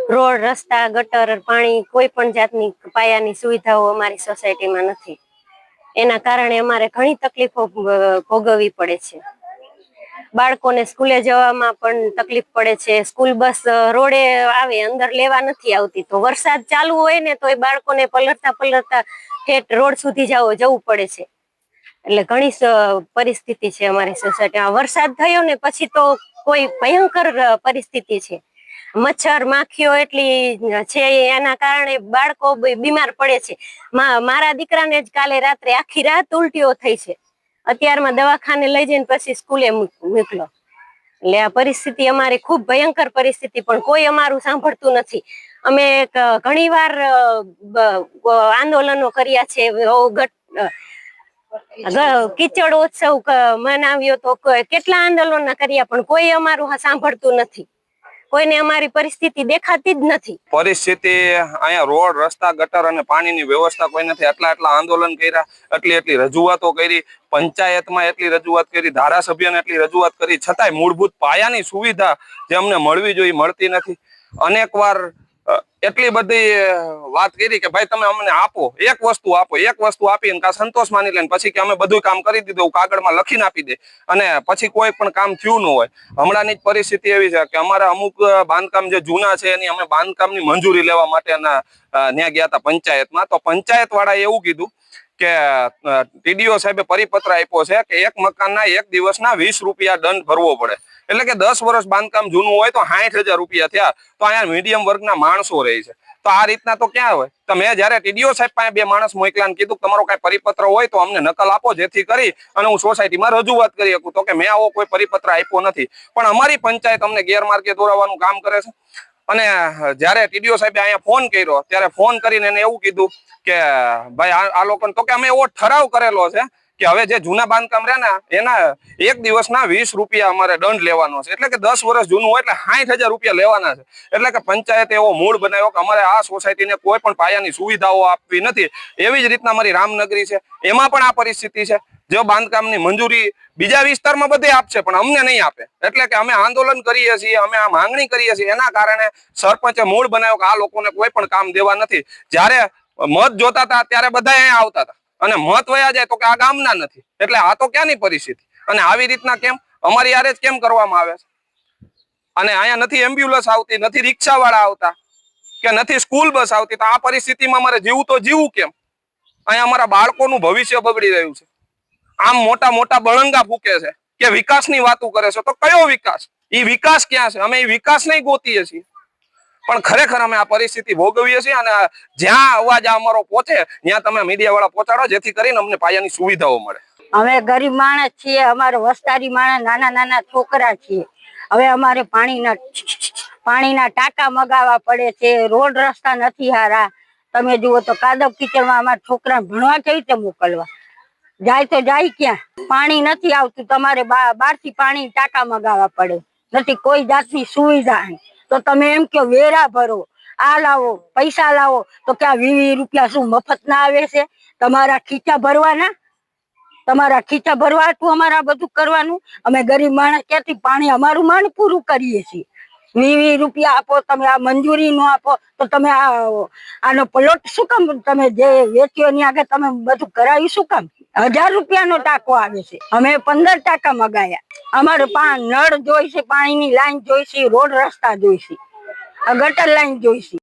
Road, રસ્તા, ગટર, પાણી કોઈ પણ જાતની પાયાની સુવિધાઓ અમારી સોસાયટીમાં નથી. એના કારણે અમારે ઘણી તકલીફો ભોગવવી પડે છે. બાળકોને સ્કૂલે જવામાં પણ તકલીફ પડે છે. સ્કૂલ બસ રોડે આવે, અંદર લેવા નથી આવતી. તો વરસાદ ચાલુ હોય ને તો એ બાળકોને પલળતા ઠેઠ રોડ સુધી જવું પડે છે. એટલે ઘણી પરિસ્થિતિ છે અમારી સોસાયટીમાં. વરસાદ થયો ને પછી તો કોઈ ભયંકર પરિસ્થિતિ છે. મચ્છર માખીઓ એટલી છે, એના કારણે બાળકો બીમાર પડે છે. મારા દીકરાને જ કાલે રાત્રે આખી રાત ઉલટીઓ થઈ છે. અત્યારમાં દવાખાને લઈ જઈને પછી સ્કૂલે મોકલો. એટલે આ પરિસ્થિતિ અમારી ખૂબ ભયંકર પરિસ્થિતિ, પણ કોઈ અમારું સાંભળતું નથી. અમે ઘણી વાર આંદોલનો કર્યા છે. કીચડ ઉત્સવ મનાવ્યો તો કેટલા આંદોલન કર્યા, પણ કોઈ અમારું સાંભળતું નથી. કોઈને અમારી પરિસ્થિતિ દેખાતી જ નથી. પરિસ્થિતિ અહીંયા રોડ, રસ્તા, ગટર અને પાણીની વ્યવસ્થા કોઈ નથી. એટલા આંદોલન કર્યા, એટલી રજૂઆતો કરી, પંચાયતમાં એટલી રજૂઆત કરી, ધારાસભ્યને એટલી રજૂઆત કરી, છતાંય મૂળભૂત પાયાની સુવિધા જે અમને મળવી જોઈએ મળતી નથી. અનેકવાર એટલી બધી વાત કરી કે ભાઈ તમે અમને આપો, એક વસ્તુ આપીને કા સંતોષ માની લે, પછી કે અમે બધું કામ કરી દીધું, કાગળમાં લખીને આપી દે, અને પછી કોઈ પણ કામ થયું ન હોય. હમણાંની જ પરિસ્થિતિ એવી છે કે અમારા અમુક બાંધકામ જે જૂના છે એની અમે બાંધકામની મંજૂરી લેવા માટેના ત્યાં ગયા હતા પંચાયતમાં. તો પંચાયત વાળાએ એવું કીધું કે ટીડીઓ સાહેબે પરિપત્ર આપ્યો છે કે એક મકાનના એક દિવસના 20 રૂપિયા દંડ ભરવો પડે. એટલે કે 10 વર્ષ બાંધકામ જૂનું હોય તો 60,000 રૂપિયા થયા. તો અહીંયા મીડિયમ વર્ગના માણસો રહે છે. તો આ રીતના તો ક્યાં હોય? તો મેં જયારે ટીડીઓ સાહેબ પાસે 2 માણસ મોકલ્યા ને કીધું તમારો કઈ પરિપત્ર હોય તો અમને નકલ આપો, જેથી કરી અને હું સોસાયટીમાં રજૂઆત કરી શકું. તો કે મેં આવો કોઈ પરિપત્ર આપ્યો નથી. પણ અમારી પંચાયત અમને ગેરમાર્ગે દોરાવવાનું કામ કરે છે. અને જયારે ટીડીઓ સાહેબે અહીંયા ફોન કર્યો ત્યારે ફોન કરીને એને એવું કીધું કે ભાઈ આ લોકોને, તો કે અમે એવો ઠરાવ કરેલો છે કે હવે જે જૂના બાંધકામ રહે ને એના એક દિવસના 20 રૂપિયા અમારે દંડ લેવાનો છે. એટલે કે 10 વર્ષ જૂનું હોય એટલે 60,000 રૂપિયા લેવાના છે. એટલે કે પંચાયતે એવો મૂળ બનાવ્યો કે અમારે આ સોસાયટીને કોઈ પણ પાયાની સુવિધાઓ આપવી નથી. એવી જ રીતના અમારી રામનગરી છે, એમાં પણ આ પરિસ્થિતિ છે. જો બાંધકામની મંજૂરી બીજા વિસ્તારમાં બધે આપશે પણ અમને નહીં આપે. એટલે કે અમે આંદોલન કરીએ છીએ, અમે આ માંગણી કરીએ છીએ. એના કારણે સરપંચે મૂળ બનાવ્યો કે આ લોકોને કોઈ પણ કામ દેવા નથી. જ્યારે મત જોતા હતા ત્યારે બધા અહીંયા આવતા હતા, અને મત વયા જાય તો કે આ ગામના નથી. એટલે આ તો ક્યાંની પરિસ્થિતિ? અને આવી રીતના કેમ અમારી યારે જ કેમ કરવામાં આવે છે? અને અહીંયા નથી એમ્બ્યુલન્સ આવતી, નથી રિક્ષા વાળા આવતા, કે નથી સ્કૂલ બસ આવતી. તો આ પરિસ્થિતિમાં અમારે જીવવું કેમ? અહીંયા અમારા બાળકોનું ભવિષ્ય બગડી રહ્યું છે. આમ મોટા બળંગા ફૂકે છે કે વિકાસની વાતો કરે છે. તો કયો વિકાસ? એ વિકાસ ક્યાં છે? અમે એ વિકાસ નહીં ગોતીએ છીએ, પણ ખરેખર અમે આ પરિસ્થિતિ ભોગવીએ છીએ. અને જ્યાં અવાજ અમારો પહોંચે ત્યાં તમે મીડિયા વાળા પહોંચાડો, જેથી કરીને અમને પાયાની સુવિધાઓ મળે. અમે ગરીબ માણસ છીએ, અમારે વસ્તારી માણસ, નાના છોકરા છીએ. હવે અમારે પાણીના ટાંકા મગાવવા પડે છે. રોડ રસ્તા નથી હારા. તમે જુઓ તો કાદવ કીચડમાં અમારા છોકરાને ભણવા કેવી રીતે મોકલવા? જાય તો જાય ક્યાં? પાણી નથી આવતું, તમારે બહારથી પાણી ટાંકા મગાવવા પડે. નથી કોઈ જાતની સુવિધા. તો તમે એમ કે વેરા ભરો, આ લાવો, પૈસા લાવો, તો ક્યાં 20 રૂપિયા શું મફત ના આવે છે? તમારા ખીચા ભરવાના? તમારા ખીચા ભરવા હતું અમારે આ બધું કરવાનું? અમે ગરીબ માણસ ક્યાંથી પાણી અમારું માંડ પૂરું કરીએ છીએ. 20 રૂપિયા આપો, તમે આ મંજૂરી ન આપો તો તમે આનો પ્લોટ શું કામ તમે જે વેચ્યો ની આગળ તમે બધું કરાવ્યું શું કામ? 1000 રૂપિયાનો ટાંકો આવે છે. અમે 15 ટાંકા મગાયા. અમારે નળ જોઈશે, પાણીની લાઈન જોઈશે, રોડ રસ્તા જોઈશે, ગટર લાઈન જોઈશે.